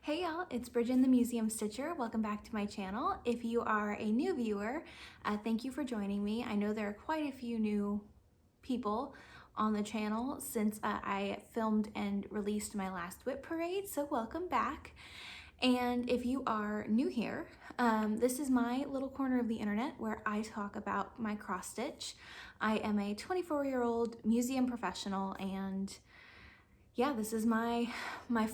Hey y'all, it's Brijin the Museum Stitcher. Welcome back to my channel. If you are a new viewer, thank you for joining me. I know there are quite a few new people on the channel since I filmed and released my last whip parade, so welcome back. And if you are new here, this is my little corner of the internet where I talk about my cross stitch. I am a 24-year-old museum professional, and yeah, this is my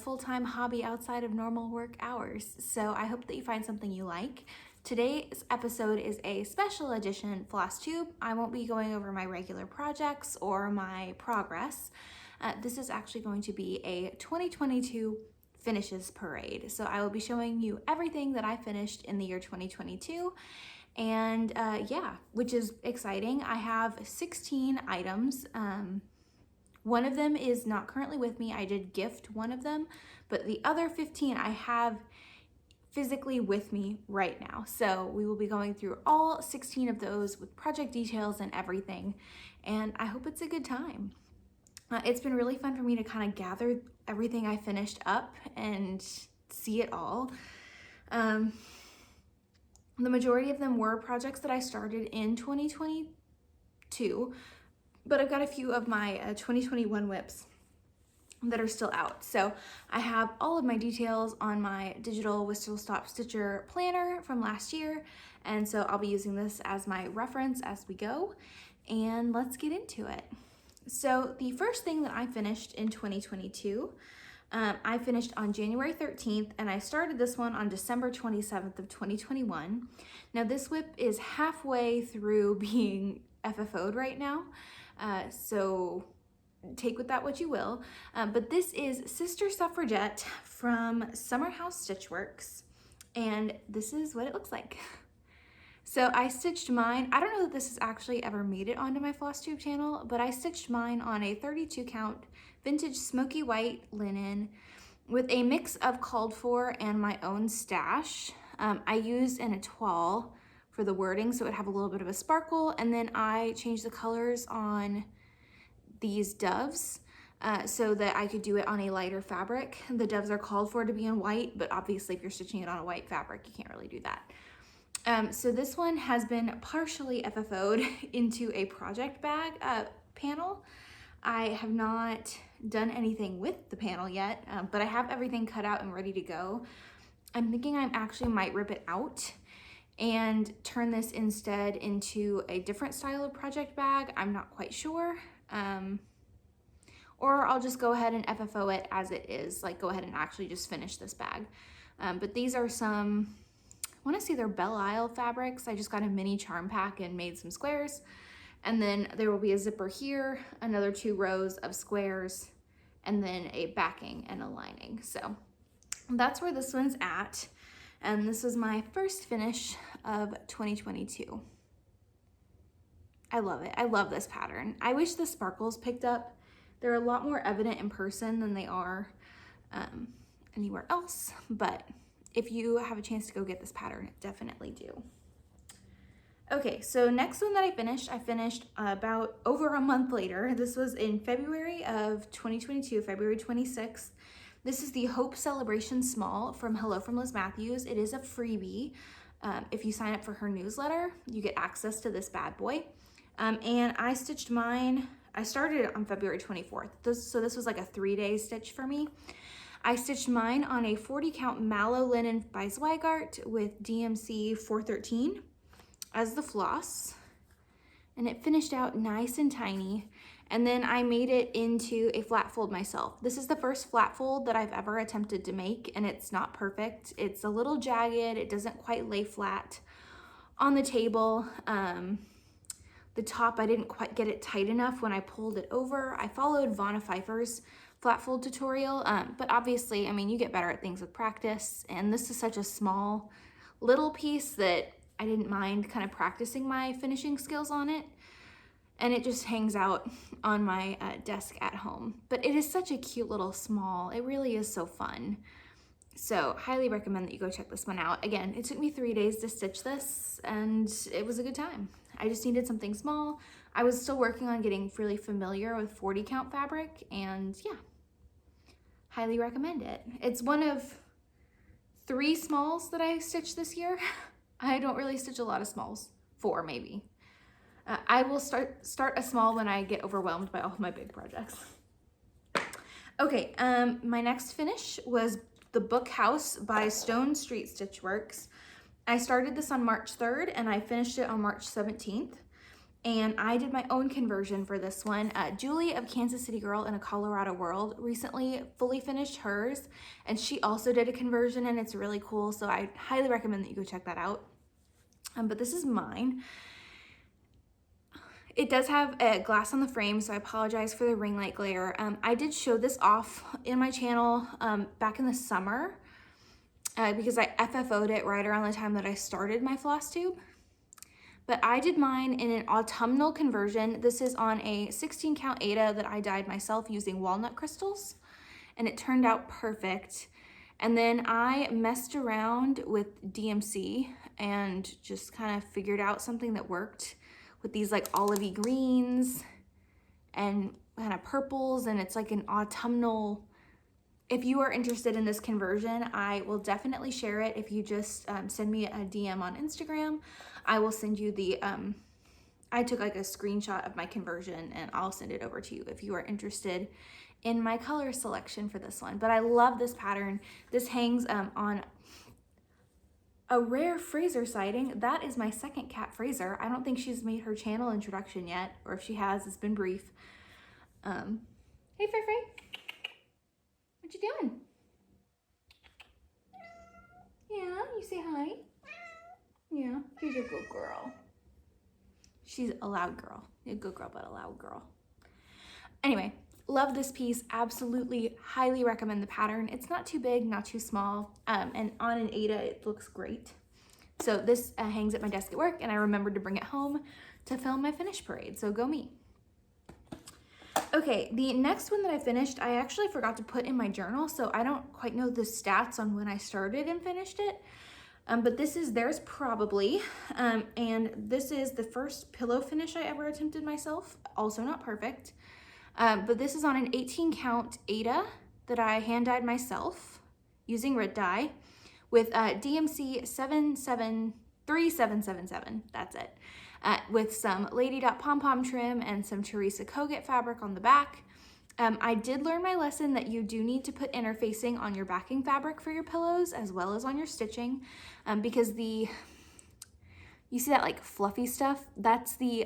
full-time hobby outside of normal work hours. So I hope that you find something you like. Today's episode is a special edition floss tube. I won't be going over my regular projects or my progress. This is actually going to be a 2022 finishes parade. So I will be showing you everything that I finished in the year 2022. And yeah, which is exciting. I have 16 items. One of them is not currently with me. I did gift one of them, but the other 15 I have physically with me right now. So we will be going through all 16 of those with project details and everything, and I hope it's a good time. It's been really fun for me to kind of gather everything I finished up and see it all. The majority of them were projects that I started in 2022, but I've got a few of my 2021 whips that are still out. So I have all of my details on my digital Whistle Stop Stitcher planner from last year. And so I'll be using this as my reference as we go. And let's get into it. So the first thing that I finished in 2022, I finished on January 13th, and I started this one on December 27th of 2021. Now this whip is halfway through being FFO'd right now. So take with that what you will, but this is Sister Suffragette from Summer House Stitchworks, and this is what it looks like. So I stitched mine, I don't know that this has actually ever made it onto my floss tube channel, but I stitched mine on a 32 count vintage smoky white linen with a mix of called for and my own stash. I used an étoile for the wording so it would have a little bit of a sparkle, and then I changed the colors on these doves so that I could do it on a lighter fabric. The doves are called for to be in white, but obviously if you're stitching it on a white fabric, you can't really do that. So this one has been partially FFO'd into a project bag panel. I have not done anything with the panel yet, but I have everything cut out and ready to go. I'm thinking I actually might rip it out and turn this instead into a different style of project bag. I'm not quite sure. Or I'll just go ahead and FFO it as it is, like go ahead and actually just finish this bag. But these are some, I wanna say they're Belle Isle fabrics. I just got a mini charm pack and made some squares. And then there will be a zipper here, another 2 rows of squares, and then a backing and a lining. So that's where this one's at. And this was my first finish of 2022. I love it. I love this pattern. I wish the sparkles picked up. They're a lot more evident in person than they are anywhere else. But if you have a chance to go get this pattern, definitely do. Okay, so next one that I finished about over a month later. This was in February of 2022, February 26th. This is the Hope Celebration Small from Hello from Liz Matthews. It is a freebie. If you sign up for her newsletter, you get access to this bad boy. And I stitched mine, I started it on February 24th. So this was like a 3-day stitch for me. I stitched mine on a 40 count mallow linen by Zweigart with DMC 413 as the floss. And it finished out nice and tiny. And then I made it into a flat fold myself. This is the first flat fold that I've ever attempted to make, and it's not perfect. It's a little jagged. It doesn't quite lay flat on the table. The top, I didn't quite get it tight enough when I pulled it over. I followed Vonna Pfeiffer's flat fold tutorial, but obviously, I mean, you get better at things with practice, and this is such a small little piece that I didn't mind kind of practicing my finishing skills on it. And it just hangs out on my desk at home. But it is such a cute little small, it really is so fun. So highly recommend that you go check this one out. Again, it took me 3 days to stitch this, and it was a good time. I just needed something small. I was still working on getting really familiar with 40 count fabric, and yeah, highly recommend it. It's one of 3 smalls that I stitched this year. I don't really stitch a lot of smalls, 4 maybe. I will start a small when I get overwhelmed by all of my big projects. Okay, my next finish was the Book House by Stone Street Stitchworks. I started this on March 3rd and I finished it on March 17th. And I did my own conversion for this one. Julie of Kansas City Girl in a Colorado World recently fully finished hers, and she also did a conversion, and it's really cool, so I highly recommend that you go check that out. But this is mine. It does have a glass on the frame, so I apologize for the ring light glare. I did show this off in my channel back in the summer because I FFO'd it right around the time that I started my floss tube. But I did mine in an autumnal conversion. This is on a 16 count Aida that I dyed myself using walnut crystals, and it turned out perfect. And then I messed around with DMC and just kind of figured out something that worked with these like olivey greens and kind of purples, and it's like an autumnal. If you are interested in this conversion, I will definitely share it. If you just send me a DM on Instagram, I will send you the, I took like a screenshot of my conversion and I'll send it over to you if you are interested in my color selection for this one. But I love this pattern. This hangs on a rare Fraser sighting. That is my second cat, Fraser. I don't think she's made her channel introduction yet, or if she has, it's been brief. Hey, Frey. What you doing? Yeah, you say hi? Yeah, she's a good girl. She's a loud girl. A good girl, but a loud girl. Anyway, love this piece. Absolutely highly recommend the pattern. It's not too big, not too small, and on an Aida, it looks great. So this hangs at my desk at work, and I remembered to bring it home to film my finish parade, so go me. Okay, the next one that I finished, I actually forgot to put in my journal, so I don't quite know the stats on when I started and finished it. But this is theirs probably, and this is the first pillow finish I ever attempted myself. Also not perfect, but this is on an 18 count Aida that I hand dyed myself using Rit dye with DMC 3777, that's it. With some Lady Dot pom-pom trim and some Teresa Kogut fabric on the back. I did learn my lesson that you do need to put interfacing on your backing fabric for your pillows as well as on your stitching, because you see that like fluffy stuff? That's the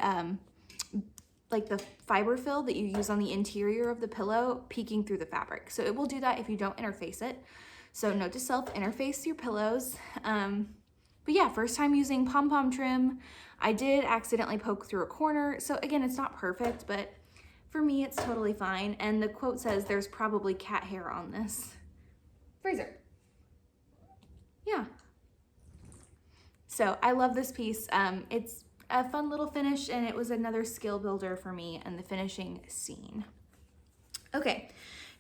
like the fiber fill that you use on the interior of the pillow peeking through the fabric. So it will do that if you don't interface it. So note to self, interface your pillows. But yeah, first time using pom-pom trim. I did accidentally poke through a corner. So again, it's not perfect, but for me, it's totally fine. And the quote says there's probably cat hair on this. Fraser. Yeah. So I love this piece. It's a fun little finish, and it was another skill builder for me in the finishing scene. Okay,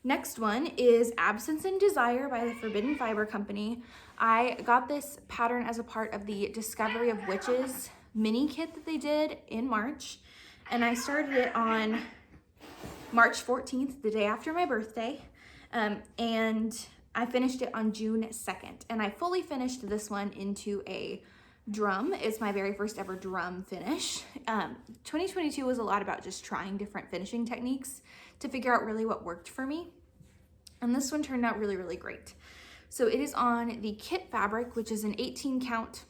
next one is Absence and Desire by the Forbidden Fiber Company. I got this pattern as a part of the Discovery of Witches mini kit that they did in March, and I started it on March 14th, the day after my birthday, and I finished it on June 2nd, and I fully finished this one into a drum. It's my very first ever drum finish. 2022 was a lot about just trying different finishing techniques to figure out really what worked for me, and this one turned out really, really great. So it is on the kit fabric, which is an 18 count,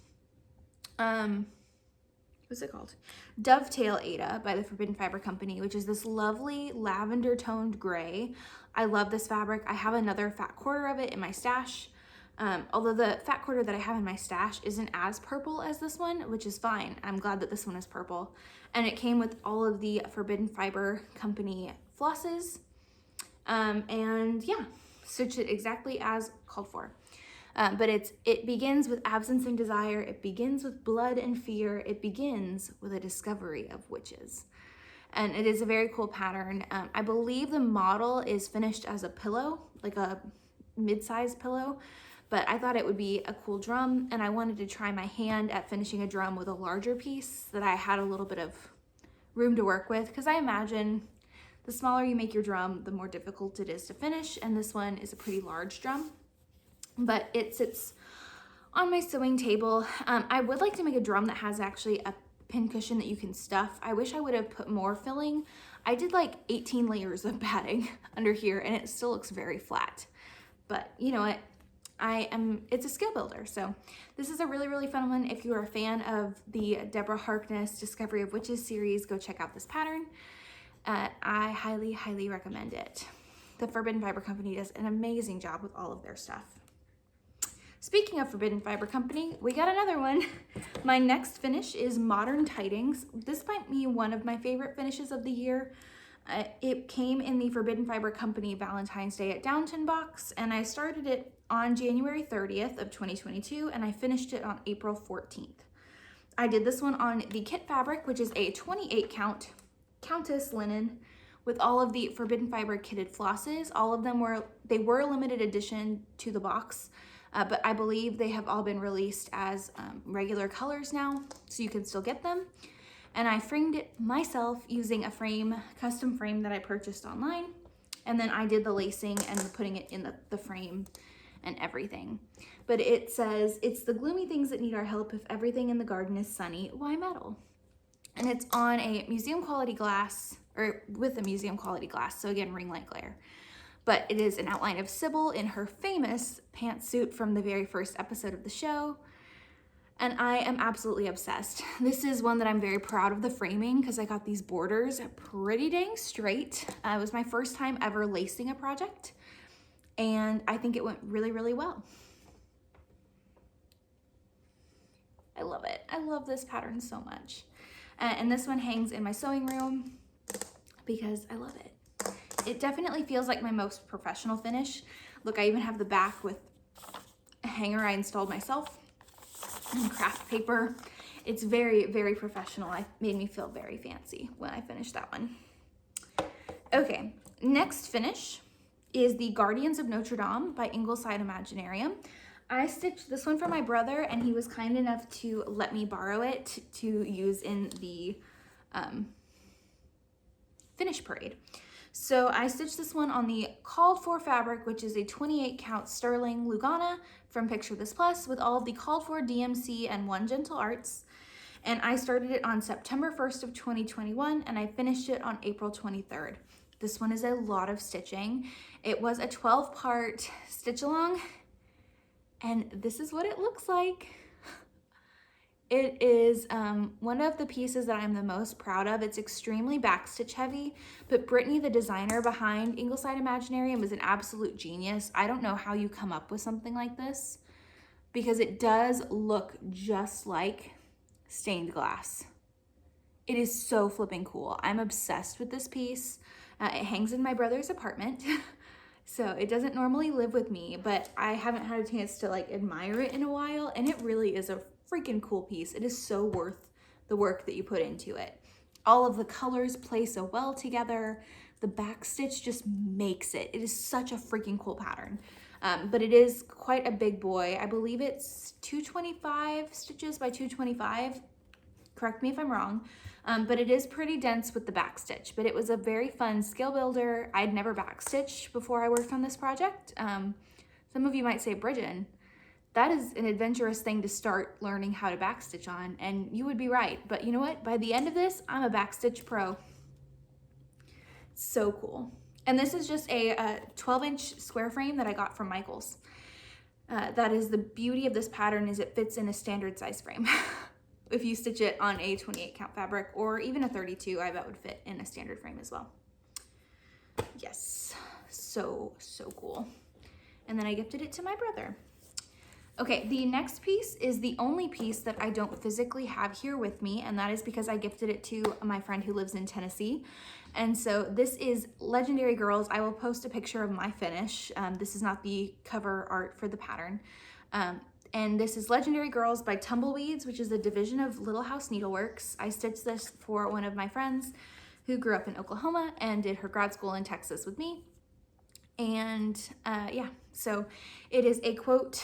what's it called? Dovetail Aida by the Forbidden Fiber Company, which is this lovely lavender toned gray. I love this fabric. I have another fat quarter of it in my stash. Although the fat quarter that I have in my stash isn't as purple as this one, which is fine. I'm glad that this one is purple. And it came with all of the Forbidden Fiber Company flosses. And yeah, stitched it exactly as called for. But it begins with absence and desire. It begins with blood and fear. It begins with a discovery of witches. And it is a very cool pattern. I believe the model is finished as a pillow, like a mid-sized pillow, but I thought it would be a cool drum, and I wanted to try my hand at finishing a drum with a larger piece that I had a little bit of room to work with, because I imagine the smaller you make your drum, the more difficult it is to finish, and this one is a pretty large drum. but it sits on my sewing table. I would like to make a drum that has actually a pin cushion that you can stuff. I wish I would have put more filling. I did like 18 layers of batting under here and it still looks very flat. But you know what? It's a skill builder. So this is a really, really fun one. If you are a fan of the Deborah Harkness Discovery of Witches series, go check out this pattern. I highly, highly recommend it. The Forbidden Fiber Company does an amazing job with all of their stuff. Speaking of Forbidden Fiber Company, we got another one. My next finish is Modern Tidings. This might be one of my favorite finishes of the year. It came in the Forbidden Fiber Company Valentine's Day at Downton box, and I started it on January 30th of 2022, and I finished it on April 14th. I did this one on the kit fabric, which is a 28 count Countess linen with all of the Forbidden Fiber kitted flosses. All of them were limited edition to the box, but I believe they have all been released as regular colors now, so you can still get them. And I framed it myself using a custom frame that I purchased online. And then I did the lacing and putting it in the frame and everything. But it says, it's the gloomy things that need our help. If everything in the garden is sunny, why meddle? And it's on a museum quality glass, or with a museum quality glass. So again, ring light glare. But it is an outline of Sybil in her famous pantsuit from the very first episode of the show. And I am absolutely obsessed. This is one that I'm very proud of the framing because I got these borders pretty dang straight. It was my first time ever lacing a project, and I think it went really, really well. I love it. I love this pattern so much. And this one hangs in my sewing room because I love it. It definitely feels like my most professional finish. Look, I even have the back with a hanger I installed myself and craft paper. It's very, very professional. It made me feel very fancy when I finished that one. Okay, next finish is the Guardians of Notre Dame by Ingleside Imaginarium. I stitched this one for my brother, and he was kind enough to let me borrow it to use in the finish parade. So I stitched this one on the called for fabric, which is a 28 count sterling Lugana from Picture This Plus with all of the called for DMC and One Gentle Arts. And I started it on September 1st of 2021, and I finished it on April 23rd. This one is a lot of stitching. It was a 12-part stitch along, and this is what it looks like. It is one of the pieces that I'm the most proud of. It's extremely backstitch heavy, but Brittany, the designer behind Ingleside Imaginarium, is an absolute genius. I don't know how you come up with something like this because it does look just like stained glass. It is so flipping cool. I'm obsessed with this piece. It hangs in my brother's apartment. So it doesn't normally live with me, but I haven't had a chance to like admire it in a while, and it really is a freaking cool piece. It is so worth the work that you put into it. All of the colors play so well together. The back stitch just makes it. It is such a freaking cool pattern. But it is quite a big boy. I believe it's 225 stitches by 225. Correct me if I'm wrong. But it is pretty dense with the back stitch, but it was a very fun skill builder. I'd never backstitched before I worked on this project. Some of you might say, Brijin, that is an adventurous thing to start learning how to backstitch on, and you would be right. But you know what? By the end of this, I'm a backstitch pro. So cool. And this is just a 12-inch square frame that I got from Michaels. That is the beauty of this pattern, is it fits in a standard size frame. If you stitch it on a 28 count fabric or even a 32, I bet would fit in a standard frame as well. Yes, so cool. And then I gifted it to my brother. Okay, the next piece is the only piece that I don't physically have here with me, and that is because I gifted it to my friend who lives in Tennessee. And so this is Legendary Girls. I will post a picture of my finish. This is not the cover art for the pattern. And this is Legendary Girls by Tumbleweeds, which is a division of Little House Needleworks. I stitched this for one of my friends who grew up in Oklahoma and did her grad school in Texas with me. And yeah, so it is a quote.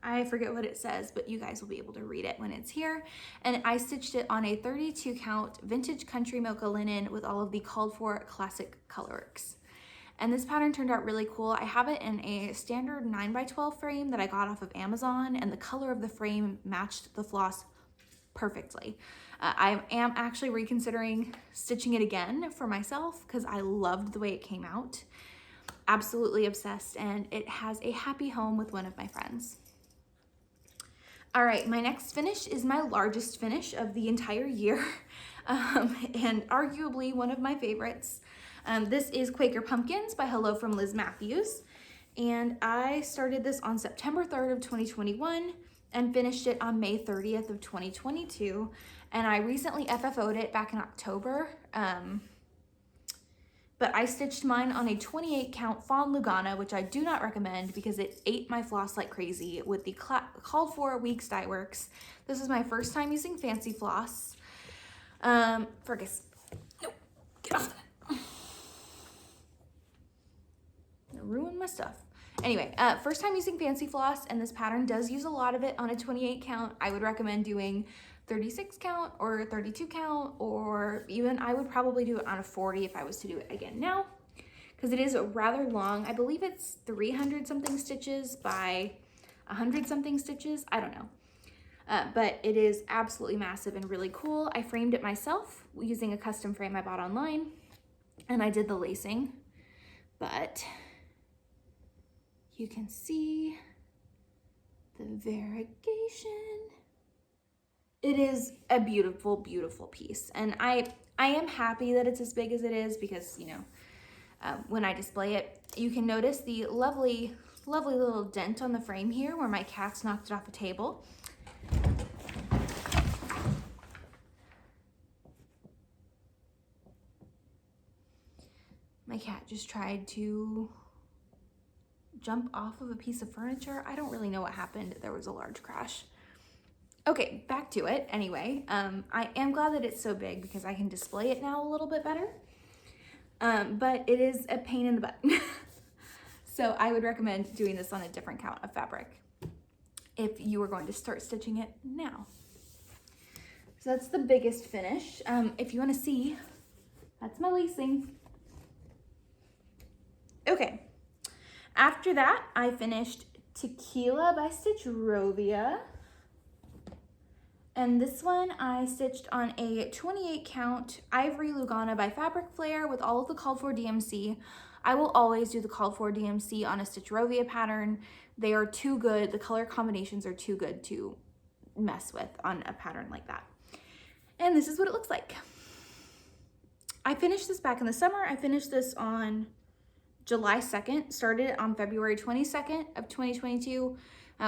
I forget what it says, but you guys will be able to read it when it's here. And I stitched it on a 32 count vintage country mocha linen with all of the called for classic colorworks. And this pattern turned out really cool. I have it in a standard 9x12 frame that I got off of Amazon, and the color of the frame matched the floss perfectly. I am actually reconsidering stitching it again for myself because I loved the way it came out. Absolutely obsessed, and it has a happy home with one of my friends. All right, my next finish is my largest finish of the entire year, and arguably one of my favorites. This is Quaker Pumpkins by Hello from Liz Matthews, and I started this on September 3rd of 2021 and finished it on May 30th of 2022, and I recently FFO'd it back in October, but I stitched mine on a 28 count Fawn Lugana, which I do not recommend because it ate my floss like crazy with the called for Weeks Dye Works. This is my first time using fancy floss. Fergus, no, get off that. Ruin my stuff. Anyway, first time using fancy floss, and this pattern does use a lot of it on a 28 count. I would recommend doing 36 count or 32 count, or even I would probably do it on a 40 if I was to do it again now, because it is rather long. I believe it's 300 something stitches by 100 something stitches. I don't know. But it is absolutely massive and really cool. I framed it myself using a custom frame I bought online, and I did the lacing, but you can see the variegation. It is a beautiful, beautiful piece. And I am happy that it's as big as it is because, you know, when I display it, you can notice the lovely, lovely little dent on the frame here where my cat's knocked it off a table. My cat just tried to jump off of a piece of furniture. I don't really know what happened. There was a large crash. Okay, back to it. Anyway, I am glad that it's so big because I can display it now a little bit better. But it is a pain in the butt. So I would recommend doing this on a different count of fabric if you were going to start stitching it now. So that's the biggest finish. If you want to see, that's my lacing. Okay. After that, I finished Tequila by Stitchrovia. And this one I stitched on a 28 count Ivory Lugana by Fabric Flare with all of the called for DMC. I will always do the called for DMC on a Stitchrovia pattern. They are too good. The color combinations are too good to mess with on a pattern like that. And this is what it looks like. I finished this back in the summer. I finished this on July 2nd, started it on February 22nd of 2022,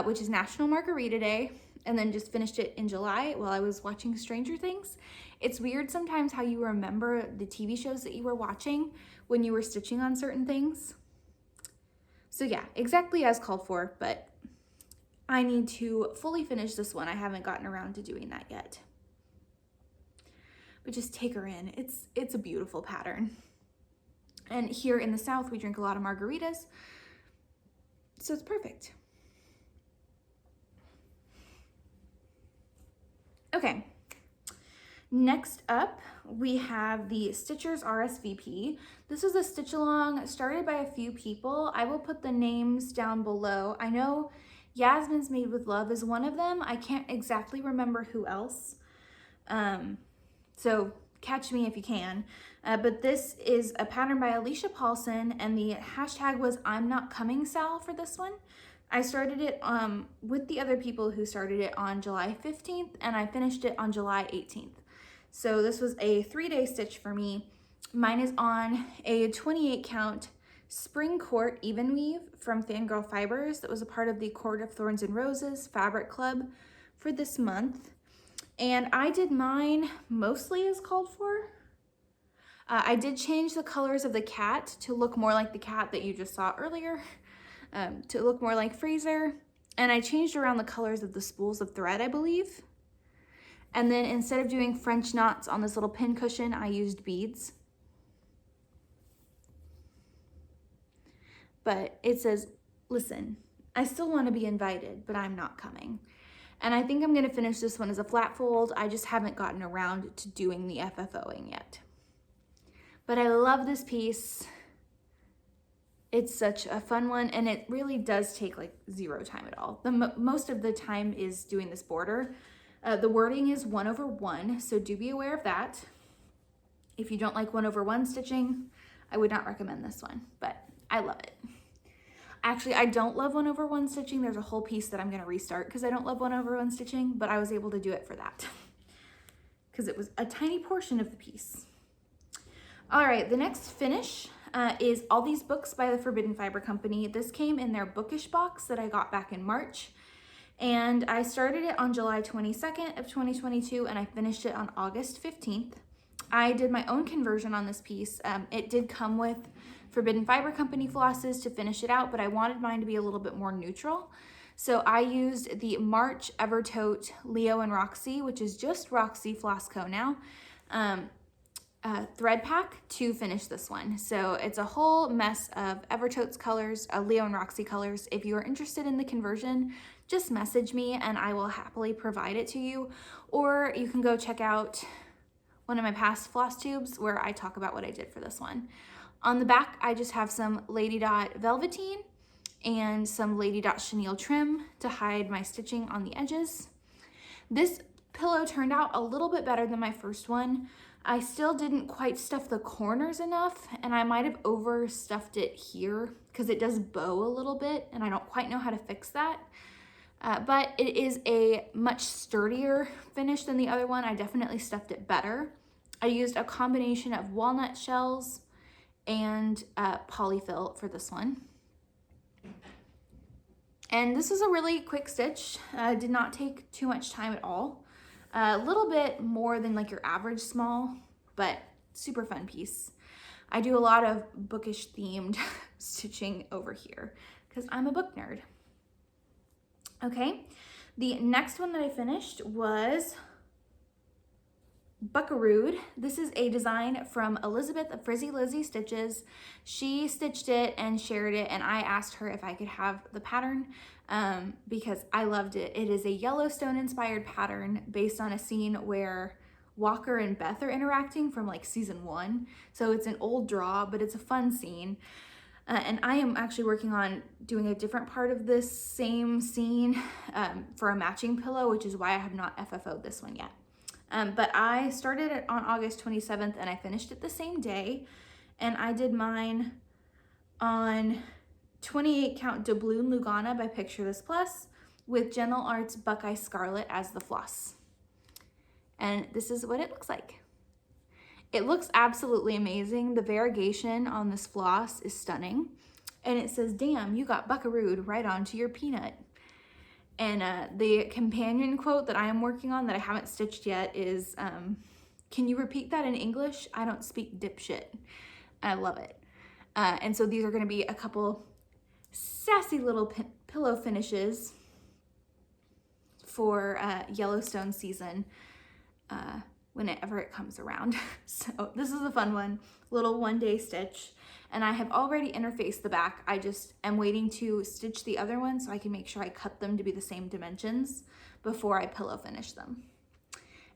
which is National Margarita Day, and then just finished it in July while I was watching Stranger Things. It's weird sometimes how you remember the TV shows that you were watching when you were stitching on certain things. So yeah, exactly as called for, but I need to fully finish this one. I haven't gotten around to doing that yet. But just take her in. It's a beautiful pattern. And here in the South, we drink a lot of margaritas, so it's perfect. Okay, next up, we have the Stitchers RSVP. This is a stitch along started by a few people. I will put the names down below. I know Yasmin's Made with Love is one of them. I can't exactly remember who else. So catch me if you can. But this is a pattern by Alicia Paulson, and the hashtag was I'm Not Coming Sal for this one. I started it with the other people who started it on July 15th, and I finished it on July 18th. So this was a 3-day stitch for me. Mine is on a 28 count Spring Court Even Weave from Fangirl Fibers that was a part of the Court of Thorns and Roses Fabric Club for this month. And I did mine mostly as called for. I did change the colors of the cat to look more like the cat that you just saw earlier, to look more like Fraser. And I changed around the colors of the spools of thread, I believe. And then instead of doing French knots on this little pin cushion, I used beads. But it says, listen, I still want to be invited, but I'm not coming. And I think I'm going to finish this one as a flat fold. I just haven't gotten around to doing the FFOing yet. But I love this piece. It's such a fun one, and it really does take like zero time at all. Most of the time is doing this border. The wording is 1/1, so do be aware of that. If you don't like 1/1 stitching, I would not recommend this one, but I love it. Actually, I don't love 1/1 stitching. There's a whole piece that I'm gonna restart because I don't love 1/1 stitching, but I was able to do it for that because it was a tiny portion of the piece. All right, the next finish is all these books by the Forbidden Fiber Company. This came in their bookish box that I got back in March, and I started it on July 22nd of 2022, and I finished it on August 15th. I did my own conversion on this piece. It did come with Forbidden Fiber Company flosses to finish it out, but I wanted mine to be a little bit more neutral. So I used the March Evertote Leo and Roxy, which is just Roxy Floss Co. now, thread pack to finish this one. So it's a whole mess of Evertote's colors, Leo and Roxy colors. If you are interested in the conversion, just message me and I will happily provide it to you. Or you can go check out one of my past floss tubes where I talk about what I did for this one. On the back, I just have some Lady Dot velveteen and some Lady Dot chenille trim to hide my stitching on the edges. This pillow turned out a little bit better than my first one. I still didn't quite stuff the corners enough, and I might have overstuffed it here because it does bow a little bit and I don't quite know how to fix that. But it is a much sturdier finish than the other one. I definitely stuffed it better. I used a combination of walnut shells and polyfill for this one. And this is a really quick stitch. Did not take too much time at all. A little bit more than like your average small, but super fun piece. I do a lot of bookish themed stitching over here because I'm a book nerd. Okay, the next one that I finished was Buckaroo. This is a design from Elizabeth of Frizzy Lizzy Stitches. She stitched it and shared it, and I asked her if I could have the pattern because I loved it. It is a Yellowstone inspired pattern based on a scene where Walker and Beth are interacting from like season 1. So it's an old draw, but it's a fun scene. And I am actually working on doing a different part of this same scene for a matching pillow, which is why I have not FFO'd this one yet. But I started it on August 27th and I finished it the same day. And I did mine on 28 count doubloon Lugana by Picture This Plus with Gentle Arts Buckeye Scarlet as the floss. And this is what it looks like. It looks absolutely amazing. The variegation on this floss is stunning. And it says, damn, you got buckarooed right onto your peanut. And the companion quote that I am working on that I haven't stitched yet is, can you repeat that in English? I don't speak dipshit. I love it. And so these are gonna be a couple sassy little pillow finishes for Yellowstone season whenever it comes around. So this is a fun one, little one-day stitch. And I have already interfaced the back. I just am waiting to stitch the other one so I can make sure I cut them to be the same dimensions before I pillow finish them.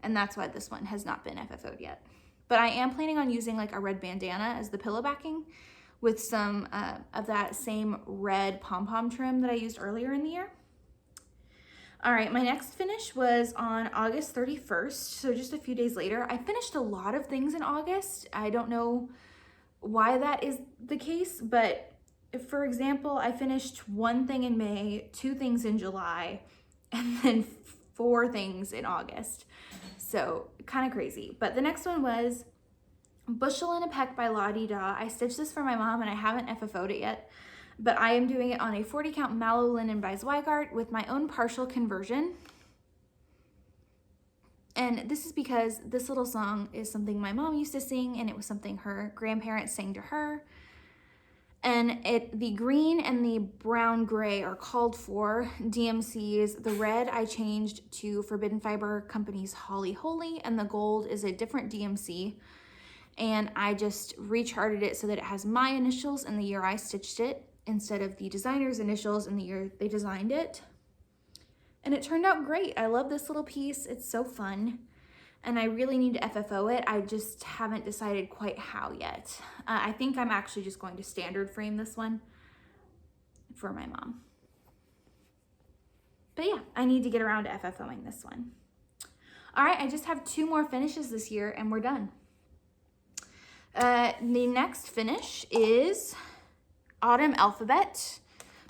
And that's why this one has not been FFO'd yet. But I am planning on using like a red bandana as the pillow backing with some of that same red pom-pom trim that I used earlier in the year. All right, my next finish was on August 31st, so just a few days later. I finished a lot of things in August. I don't know why that is the case, but if, for example, I finished one thing in May, 2 things in July, and then 4 things in August. So kind of crazy. But the next one was Bushel and a Peck by Lottie Da. I stitched this for my mom and I haven't FFO'd it yet, but I am doing it on a 40 count mallow linen by Zweigart with my own partial conversion. And this is because this little song is something my mom used to sing, and it was something her grandparents sang to her. And the green and the brown gray are called for DMCs. The red I changed to Forbidden Fiber Company's Holly Holy, and the gold is a different DMC. And I just recharted it so that it has my initials in the year I stitched it instead of the designer's initials in the year they designed it. And it turned out great. I love this little piece. It's so fun. and I really need to FFO it. I just haven't decided quite how yet. I think I'm actually just going to standard frame this one for my mom. But yeah, I need to get around to FFOing this one. All right, I just have 2 more finishes this year and we're done. The next finish is Autumn Alphabet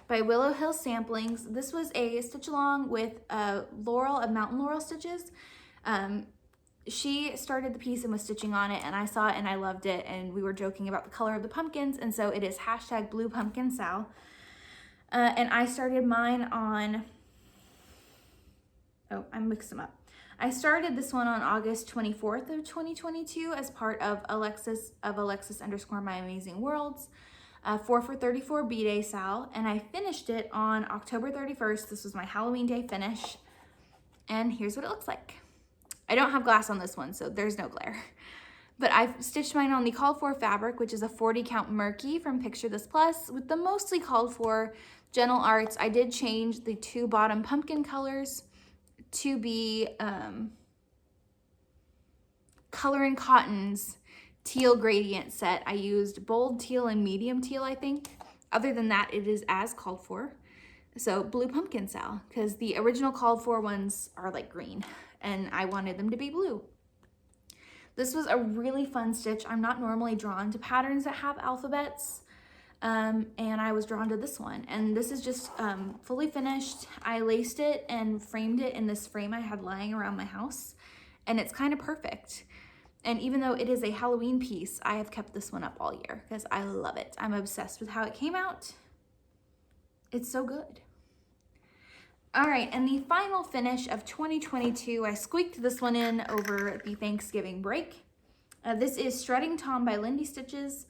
by Willow Hill Samplings. This was a stitch along with Mountain Laurel stitches. She started the piece and was stitching on it, and I saw it and I loved it, and we were joking about the color of the pumpkins, and so it is hashtag Blue Pumpkin Sal. And I started mine on, oh, I mixed them up. I started this one on August 24th of 2022 as part of Alexis _ My Amazing Worlds, 4 for 34 B-Day Sal, and I finished it on October 31st. This was my Halloween day finish, and here's what it looks like. I don't have glass on this one, so there's no glare. But I've stitched mine on the called for fabric, which is a 40 count Murky from Picture This Plus, with the mostly called for Gentle Arts. I did change the 2 bottom pumpkin colors to be Color and Cotton's teal gradient set. I used bold teal and medium teal, I think. Other than that, it is as called for. So Blue Pumpkin Sal, because the original called for ones are like green, and I wanted them to be blue. This was a really fun stitch. I'm not normally drawn to patterns that have alphabets, and I was drawn to this one. And this is just fully finished. I laced it and framed it in this frame I had lying around my house, and it's kind of perfect. And even though it is a Halloween piece, I have kept this one up all year because I love it. I'm obsessed with how it came out. It's so good. All right, and the final finish of 2022, I squeaked this one in over the Thanksgiving break. This is Strutting Tom by Lindy Stitches.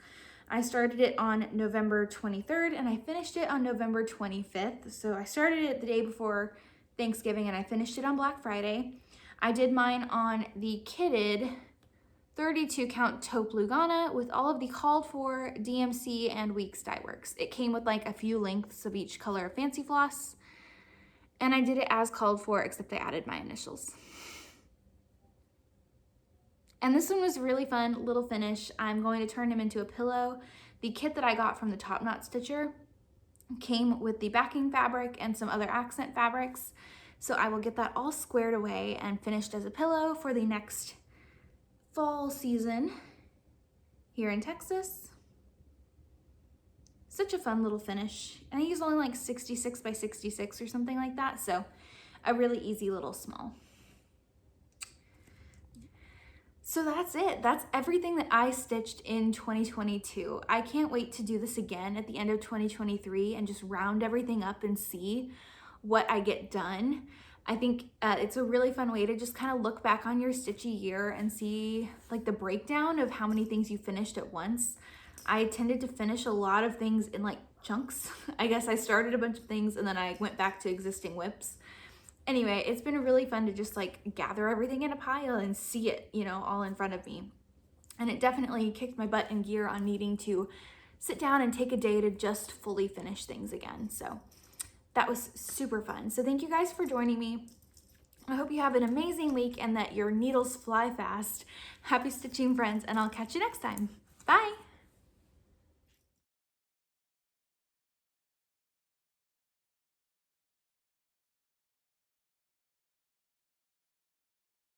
I started it on November 23rd and I finished it on November 25th. So I started it the day before Thanksgiving and I finished it on Black Friday. I did mine on the kitted 32 count taupe Lugana with all of the called for DMC and Weeks dye works. It came with like a few lengths of each color of Fancy Floss, and I did it as called for, except I added my initials. And this one was really fun, little finish. I'm going to turn him into a pillow. The kit that I got from the Top Knot Stitcher came with the backing fabric and some other accent fabrics. So I will get that all squared away and finished as a pillow for the next fall season here in Texas. Such a fun little finish. And I used only like 66 by 66 or something like that. So a really easy little small. So that's it. That's everything that I stitched in 2022. I can't wait to do this again at the end of 2023 and just round everything up and see what I get done. I think it's a really fun way to just kind of look back on your stitchy year and see like the breakdown of how many things you finished at once. I tended to finish a lot of things in like chunks. I guess I started a bunch of things and then I went back to existing whips. Anyway, it's been really fun to just like gather everything in a pile and see it, you know, all in front of me. And it definitely kicked my butt in gear on needing to sit down and take a day to just fully finish things again. So that was super fun. So thank you guys for joining me. I hope you have an amazing week and that your needles fly fast. Happy stitching, friends, and I'll catch you next time. Bye.